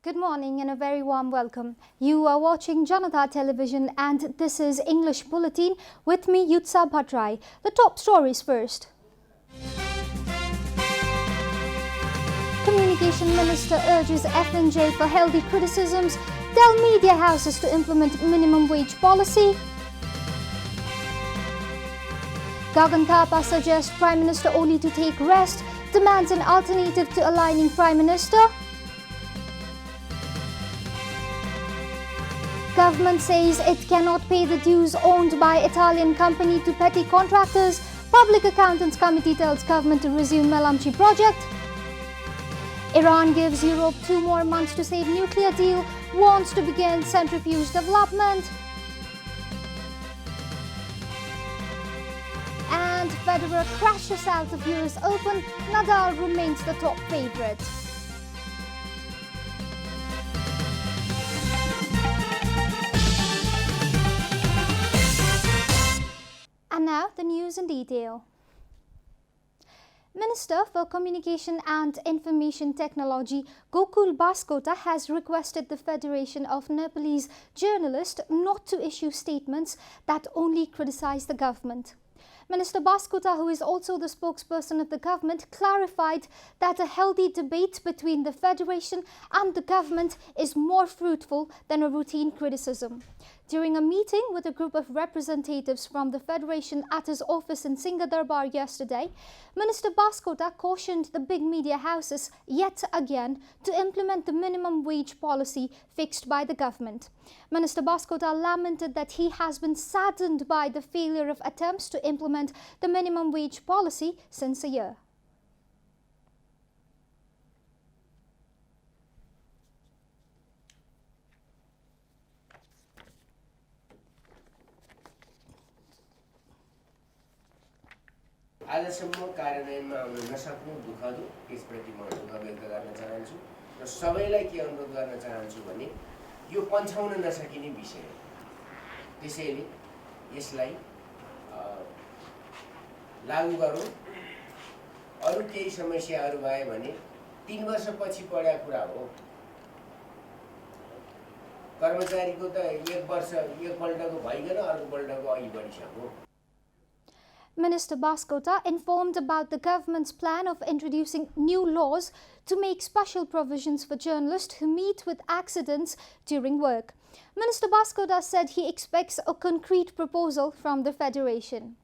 Good morning and a very warm welcome. You are watching JanataTelevision and this is English Bulletin with me, Bhadra. The top stories first. Communication Minister urges FNJ for healthy criticisms, tell media houses to implement minimum wage policy. Gagan Thapa suggests Prime Minister Oli to take rest, demands an alternative to aligning Prime Minister. Government says it cannot pay the dues owned by Italian company to petty contractors. Public Accountants Committee tells government to resume Melamchi project. Iran gives Europe 2 more months to save nuclear deal, wants to begin centrifuge development. And Bhadra crashes out of US Open, Nadal remains the top favourite. And now the news in detail. Minister for Communication and Information Technology Gokul Baskota has requested the Federation of Nepalese Journalists not to issue statements that only criticize the government. Minister Baskota, who is also the spokesperson of the government, clarified that a healthy debate between the Federation and the government is more fruitful than a routine criticism. During a meeting with a group of representatives from the Federation at his office in Singadarbar yesterday, Minister Baskota cautioned the big media houses yet again to implement the minimum wage policy fixed by the government. Minister Baskota lamented that he has been saddened by the failure of attempts to implement the minimum wage policy since a year. आजसम्म कार्यान्वयनमा आउन नसक्नु दुःखद त्यसप्रति म दुःख व्यक्त गर्न चाहन्छु र सबैलाई के अनुरोध गर्न चाहन्छु भने यो पन्छाउन नसकिने विषय हो। त्यसैले यसलाई लागू गरौँ। अरु केही समस्याहरू भए भने 3 वर्षपछि पढ्या कुरा हो। कर्मचारीको त 1 वर्ष एकपल्टको भइगन अर्कोपल्टको अघि बढिसक्यो। Minister Baskota informed about the government's plan of introducing new laws to make special provisions for journalists who meet with accidents during work. Minister Baskota said he expects a concrete proposal from the Federation.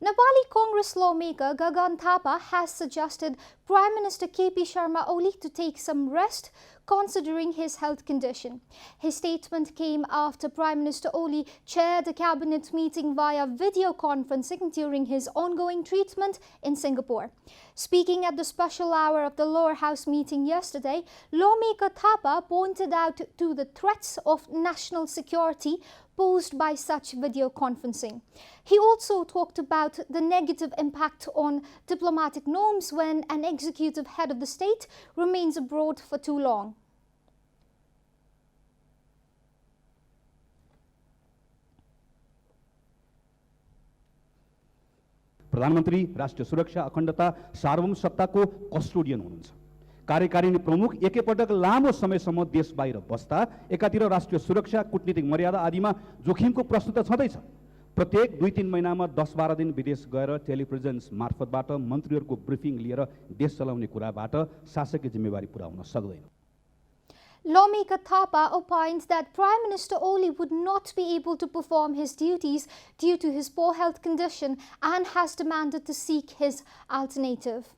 Nepali Congress lawmaker Gagan Thapa has suggested Prime Minister KP Sharma Oli to take some rest considering his health condition. His statement came after Prime Minister Oli chaired a cabinet meeting via video conferencing during his ongoing treatment in Singapore. Speaking at the special hour of the lower house meeting yesterday, lawmaker Thapa pointed out to the threats of national security posed by such video conferencing. He also talked about the negative impact on diplomatic norms when an executive head of the state remains abroad for too long. प्रधानमन्त्री राष्ट्रिय सुरक्षा अखण्डता सार्वभौम सत्ताको custodian हुनुहुन्छ। कार्यकारिणी प्रमुख एकैपटक लामो समयसम्म देश बाहिर बस्दा एकातिर राष्ट्रिय सुरक्षा, कूटनीतिक मर्यादा आदिमा जोखिमको प्रश्न त छँदैछ। प्रत्येक 2-3 महिनामा 10-12 दिन विदेश गएर टेलिभिजन मार्फतबाट मन्त्रीहरूको ब्रिफिङ लिएर देश चलाउने कुराबाट शासकीय जिम्मेवारी पुरा हुन सक्दैन। Lawmaker Thapa opined that Prime Minister Oli would not be able to perform his duties due to his poor health condition and has demanded to seek his alternative.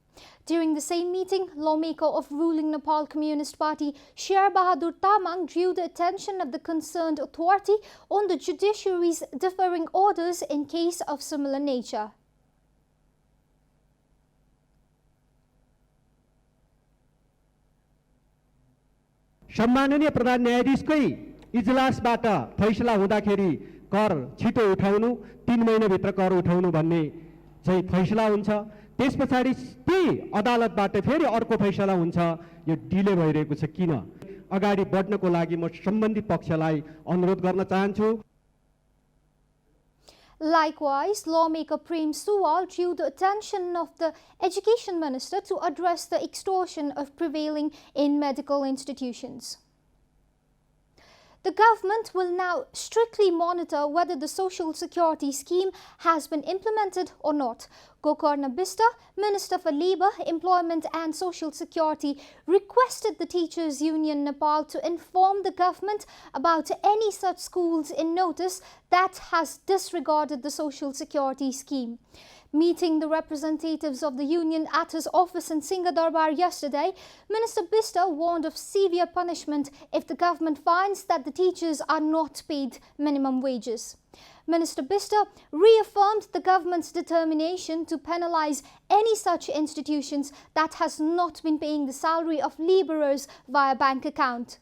During the same meeting, lawmaker of ruling Nepal Communist Party Sher Bahadur Tamang drew the attention of the concerned authority on the judiciary's differing orders in case of similar nature. सम्माननीय प्रधान न्यायाधीशकै इजलासबाट फैसला हुँदाखेरि कर छिटो उठाउनु, 3 महिनाभित्र कर उठाउनु भन्ने चाहिँ फैसला हुन्छ। त्यसपछि त्यही अदालतबाट फेरि अर्को फैसला हुन्छ। यो डिले भइरहेको छ किन? अगाडि बढ्नको लागि म सम्बन्धित पक्षलाई अनुरोध गर्न चाहन्छु। Likewise, lawmaker Prem Suwal drew the attention of the Education Minister to address the extortion of prevailing in medical institutions. The government will now strictly monitor whether the Social Security scheme has been implemented or not. Gokarna Bista, Minister for Labour, Employment and Social Security, requested the Teachers Union Nepal to inform the government about any such schools in notice that has disregarded the Social Security scheme. Meeting the representatives of the union at his office in Singadarbar yesterday, Minister Bista warned of severe punishment if the government finds that the teachers are not paid minimum wages. Minister Bista reaffirmed the government's determination to penalize any such institutions that has not been paying the salary of labourers via bank account.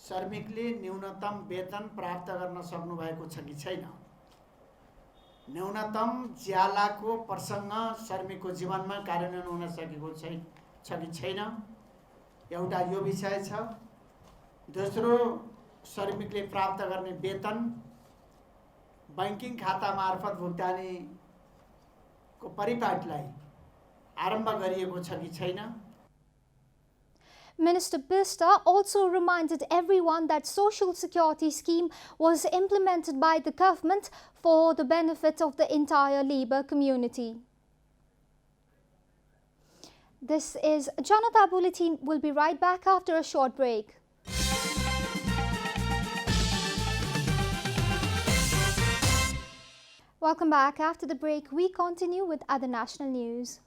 श्रमिकले न्यूनतम वेतन प्राप्त गर्न सक्नु भएको छ कि छैन। न्यूनतम ज्यालाको प्रसङ्ग श्रमिकको जीवनमा कार्यान्वयन हुन सकेको छ कि छैन, एउटा यो विषय छ। दोस्रो, श्रमिकले प्राप्त गर्ने वेतन बैंकिङ खाता मार्फत भुक्तानीको परिपाटीलाई आरम्भ गरिएको छ कि छैन। Minister Bista also reminded everyone that Social Security scheme was implemented by the government for the benefit of the entire labour community. This is Janata Bulletin. We'll be right back after a short break. Welcome back. After the break, we continue with other national news.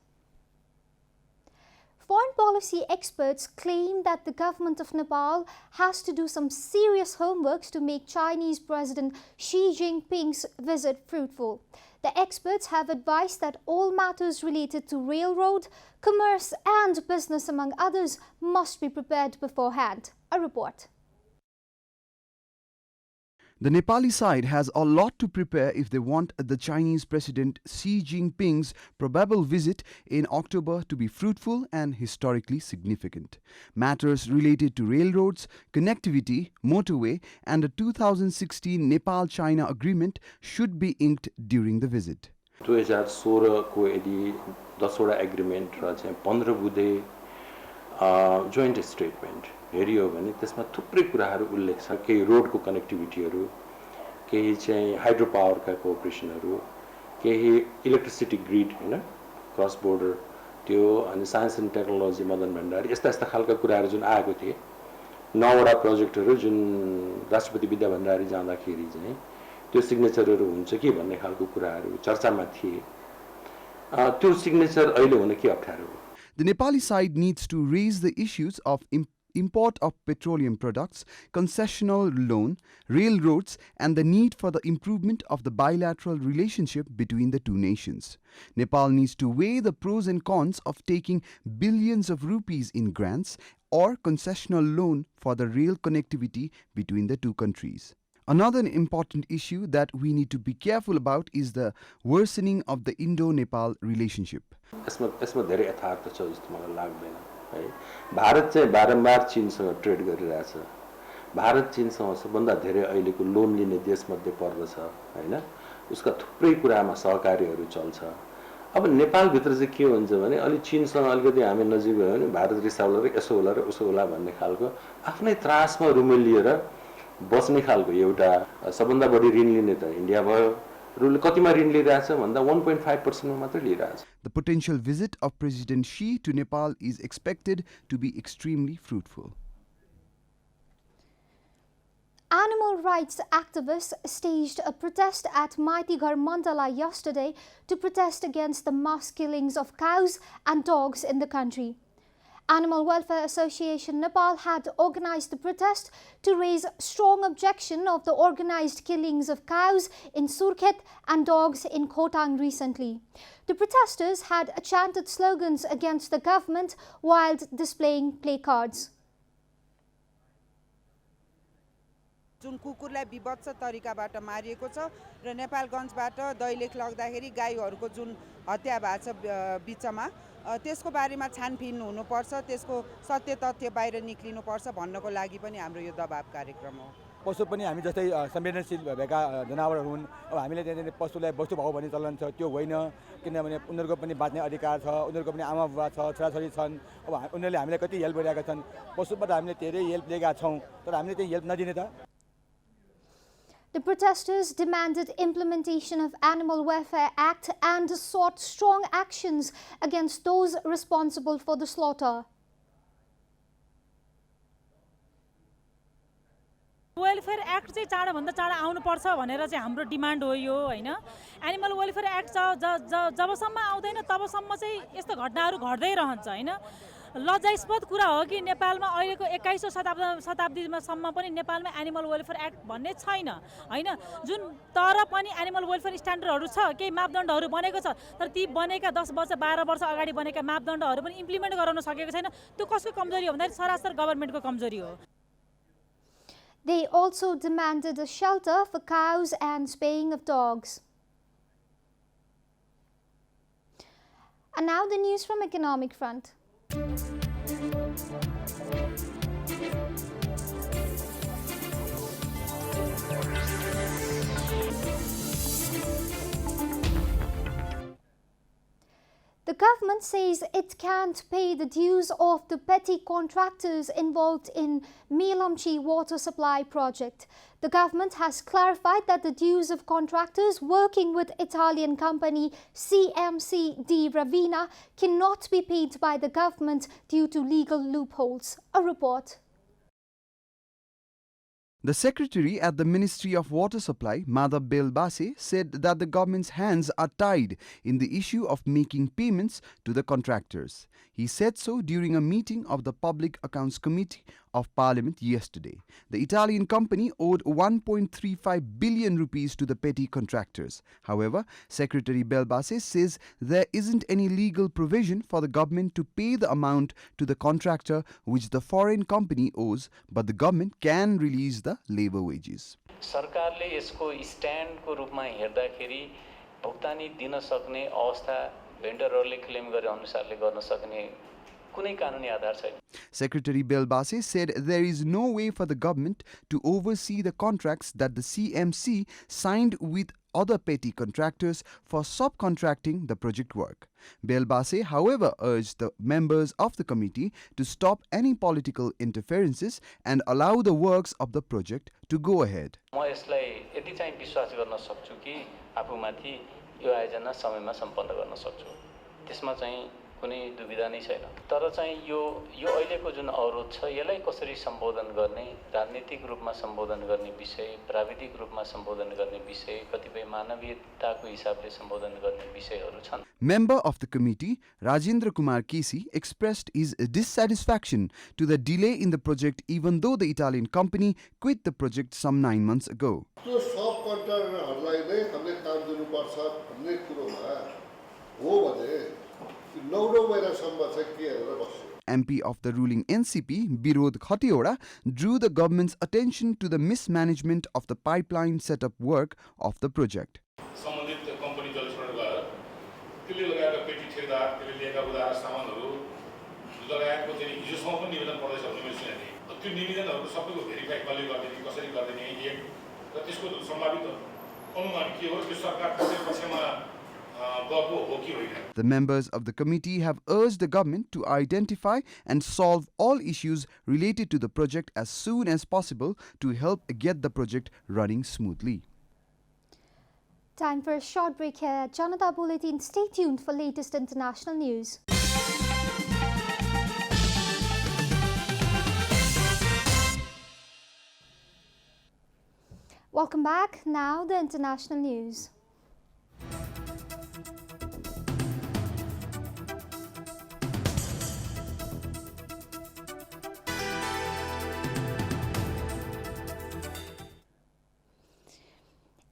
Foreign policy experts claim that the government of Nepal has to do some serious homework to make Chinese President Xi Jinping's visit fruitful. The experts have advised that all matters related to railroad, commerce and business, among others, must be prepared beforehand. A report. The Nepali side has a lot to prepare if they want the Chinese President Xi Jinping's probable visit in October to be fruitful and historically significant. Matters related to railroads, connectivity, motorway and the 2016 Nepal-China agreement should be inked during the visit. 2016 को यदि 10वटा agreement र चाहिँ 15 बुँदे joint statement हेरियो भने त्यसमा थुप्रै कुराहरू उल्लेख छ। केही रोडको कनेक्टिभिटीहरू, केही चाहिँ हाइड्रो पावरका कोअपरेसनहरू, केही इलेक्ट्रिसिटी ग्रिड हैन क्रस बोर्डर त्यो, अनि science and technology Madan Bhandari, यस्ता यस्ता खालका कुराहरू जुन आएको थिए। 9वटा प्रोजेक्टहरू जुन राष्ट्रपति विद्या भण्डारी जाँदाखेरि चाहिँ त्यो सिग्नेचरहरू हुन्छ कि भन्ने खालको कुराहरू चर्चामा थिए। त्यो सिग्नेचर अहिले हुन के अप्ठ्यारो हो? The Nepali side needs to raise the issues of import of petroleum products, concessional loan, railroads and the need for the improvement of the bilateral relationship between the two nations. Nepal needs to weigh the pros and cons of taking billions of rupees in grants or concessional loan for the rail connectivity between the two countries. Another important issue that we need to be careful about is the worsening of the Indo-Nepal relationship. यसमा धेरै यथार्थ छ जस्तो मलाई लाग्दैन है। भारत चाहिँ बारम्बार चीनसँग ट्रेड गरिरहेछ। भारत चीनसँग सबभन्दा धेरै अहिलेको लोन लिने देशमध्ये पर्दछ हैन। उसका थुप्रै कुरामा सहकार्यहरू चल्छ। अब नेपालभित्र चाहिँ के हुन्छ भने अलि चीनसँग अलिकति हामी नजिक भयो भने भारत रिसाउला र यसो होला र उसो होला भन्ने खालको आफ्नै त्रासमा रुमेलिएर बस्ने खालको एउटा सबभन्दा बढी ऋण लिने त इन्डिया भयो। कतिमा ऋण लिइरहेछ भन्दा 1.5% मा मात्र लिइरहेछ। The potential visit of President Xi to Nepal is expected to be extremely fruitful. Animal rights activists staged a protest at Maitighar Mandala yesterday to protest against the mass killings of cows and dogs in the country. Animal Welfare Association Nepal had organized the protest to raise strong objection of the organized killings of cows in Surkhet and dogs in Khotang recently. The protesters had chanted slogans against the government while displaying placards. जुन कुकुरलाई विभत्स तरिकाबाट मारिएको छ र नेपालगञ्जबाट दैलेख लग्दाखेरि गाईहरूको जुन हत्या भएको छ बिचमा त्यसको बारेमा छानबिन हुनुपर्छ, त्यसको सत्य तथ्य बाहिर निक्लिनुपर्छ भन्नको लागि पनि हाम्रो यो दबाब कार्यक्रम हो। पशु पनि हामी जस्तै संवेदनशील भएका जनावरहरू हुन्। अब हामीले त्यहाँ पशुलाई वस्तु भाउ भन्ने चलन छ, त्यो होइन, किनभने उनीहरूको पनि बाँच्ने अधिकार छ, उनीहरूको पनि आमा बुबा छ, छोराछोरी छन्। अब उनीहरूले हामीलाई कति हेल्प गरिरहेका छन्, पशुबाट हामीले धेरै हेल्प लिएका छौँ, तर हामीले चाहिँ हेल्प नदिने त। The protesters demanded implementation of Animal Welfare Act and sought strong actions against those responsible for the slaughter. Welfare act चाहिँ चाँडोभन्दा चाँडो आउनुपर्छ भनेर चाहिँ हाम्रो डिमान्ड हो यो, होइन। एनिमल वेलफेयर एक्ट जबसम्म आउँदैन तबसम्म चाहिँ यस्तो घटनाहरू घट्दै रहन्छ, होइन। लज्जास्पद कुरा हो कि नेपालमा अहिलेको 21औं शताब्दीसम्म पनि नेपालमा एनिमल वेलफेयर एक्ट भन्ने छैन, होइन। जुन तर पनि एनिमल वेलफेयर स्ट्यान्डर्डहरू छ, केही मापदण्डहरू बनेको छ, तर ती बनेका 10 वर्ष 12 वर्ष अगाडि बनेका मापदण्डहरू पनि इम्प्लिमेन्ट गराउन सकेको छैन। त्यो कसको कमजोरी हो भन्दाखेरि सरासर गभर्नमेन्टको कमजोरी हो। They also demanded a shelter for cows and spaying of dogs. And now the news from economic front. The government says it can't pay the dues of the petty contractors involved in Melamchi water supply project. The government has clarified that the dues of contractors working with Italian company CMC di Ravina cannot be paid by the government due to legal loopholes. A report. The secretary at the Ministry of Water Supply, Madhav Belbase, said that the government's hands are tied in the issue of making payments to the contractors. He said so during a meeting of the Public Accounts Committee of Parliament yesterday. The Italian company owed 1.35 billion rupees to the petty contractors. However, Secretary Belbase says there isn't any legal provision for the government to pay the amount to the contractor which the foreign company owes, but the government can release the labor wages. सरकारले यसको स्ट्यान्डको रूपमा हेर्दाखेरि भुक्तानी दिन सक्ने अवस्था भेन्डरहरूले claim गरे अनुसारले गर्न सक्ने कुनै कानुनी आधार छैन. Secretary Belbase said there is no way for the government to oversee the contracts that the CMC signed with other petty contractors for subcontracting the project work. Belbase, however, urged the members of the committee to stop any political interferences and allow the works of the project to go ahead. म यसलाई यति चाहिँ विश्वास गर्न सक्छु कि आफूमाथि यो आयोजना समयमा सम्पन्न गर्न सक्छु. त्यसमा चाहिँ कुनै दुविधा नै छैन. तर चाहिँ यो अहिलेको जुन अवरोध छ यसलाई कसरी सम्बोधन गर्ने, राजनीतिक रूपमा सम्बोधन गर्ने विषय, प्राविधिक रूपमा सम्बोधन गर्ने विषय, कतिपय मानवीयताको हिसाबले सम्बोधन गर्ने विषयहरू छन्. Member of the committee, Rajendra Kumar Kesi, expressed his dissatisfaction to the delay in the project even though the Italian company quit the project some 9 months ago. त्यो सब कन्ट्राक्टरहरुलाई नै हामीले काम दिनुपर्छ भन्ने कुरोमा हो भने MP of the ruling NCP, Birod Khatiora, drew the government's attention to the mismanagement of the pipeline setup work of the project. The members of the committee have urged the government to identify and solve all issues related to the project as soon as possible to help get the project running smoothly. Time for a short break here at Janata Bulletin. Stay tuned for latest international news. Welcome back. Now the international news.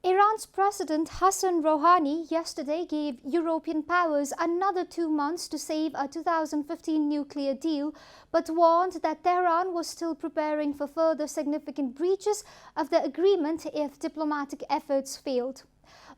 Iran's President Hassan Rouhani yesterday gave European powers another 2 months to save a 2015 nuclear deal, but warned that Tehran was still preparing for further significant breaches of the agreement if diplomatic efforts failed.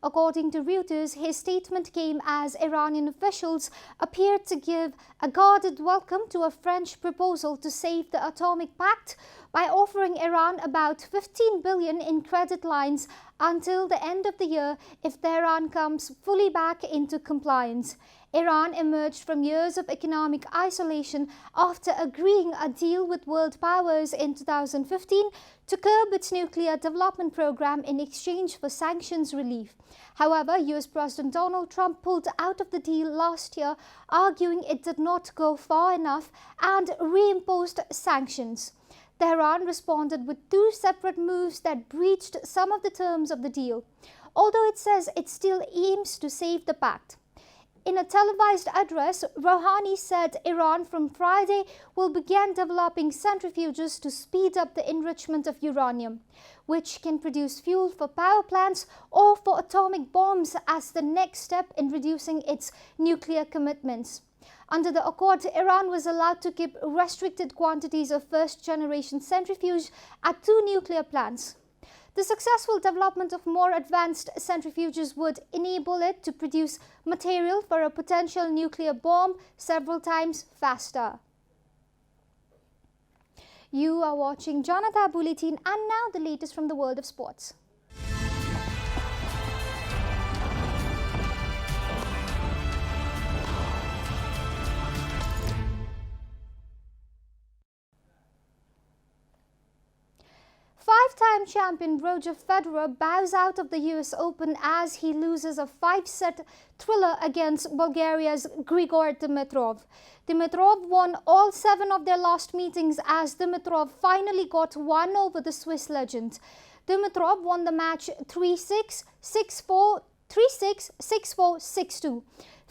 According to Reuters, his statement came as Iranian officials appeared to give a guarded welcome to a French proposal to save the atomic pact by offering Iran about 15 billion in credit lines until the end of the year if Tehran comes fully back into compliance. Iran emerged from years of economic isolation after agreeing a deal with world powers in 2015 to curb its nuclear development program in exchange for sanctions relief. However, US President Donald Trump pulled out of the deal last year, arguing it did not go far enough and reimposed sanctions. Tehran responded with 2 separate moves that breached some of the terms of the deal, although it says it still aims to save the pact. In a televised address, Rouhani said Iran from Friday will begin developing centrifuges to speed up the enrichment of uranium, which can produce fuel for power plants or for atomic bombs as the next step in reducing its nuclear commitments. Under the accord, Iran was allowed to keep restricted quantities of first-generation centrifuge at 2 nuclear plants. The successful development of more advanced centrifuges would enable it to produce material for a potential nuclear bomb several times faster. You are watching Janata Bulletin, and now the latest from the world of sports. Five-time champion Roger Federer bows out of the US Open as he loses a 5-set thriller against Bulgaria's Grigor Dimitrov. Dimitrov won all 7 of their last meetings as Dimitrov finally got one over the Swiss legend. Dimitrov won the match 3-6, 6-4, 3-6, 6-4, 6-2.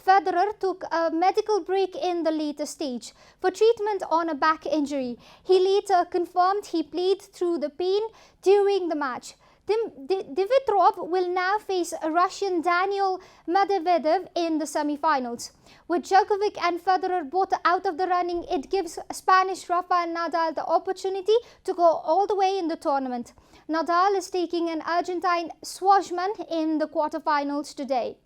Federer took a medical break in the later stage for treatment on a back injury. He later confirmed he played through the pain during the match. Dimitrov will now face Russian Daniil Medvedev in the semi-finals. With Djokovic and Federer both out of the running, it gives Spanish Rafael Nadal the opportunity to go all the way in the tournament. Nadal is taking an Argentine Schwartzman in the quarterfinals today.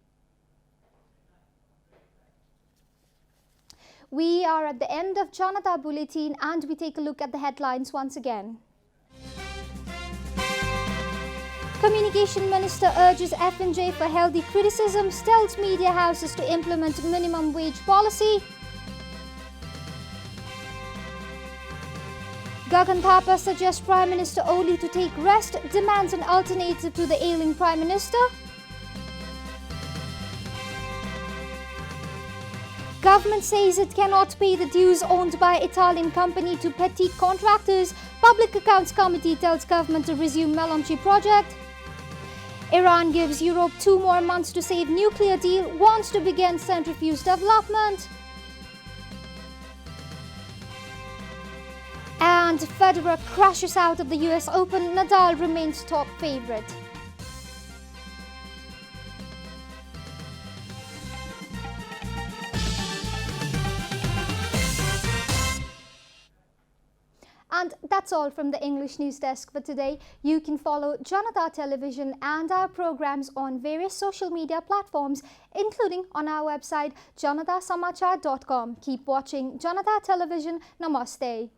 We are at the end of Janata Bulletin, and we take a look at the headlines once again. Communication Minister urges F&J for healthy criticisms, tells media houses to implement minimum wage policy. Gagan Thapa suggests Prime Minister Oli to take rest, demands an alternative to the ailing Prime Minister. Government says it cannot pay the dues owned by Italian company to petty contractors. Public Accounts Committee tells government to resume Melamchi project. Iran gives Europe 2 more months to save nuclear deal, wants to begin centrifuge development. And Federer crashes out of the US Open. Nadal remains top favorite. And that's all from the English News Desk for today. You can follow Janata Television and our programs on various social media platforms, including on our website janatasamachar.com. Keep watching Janata Television. Namaste.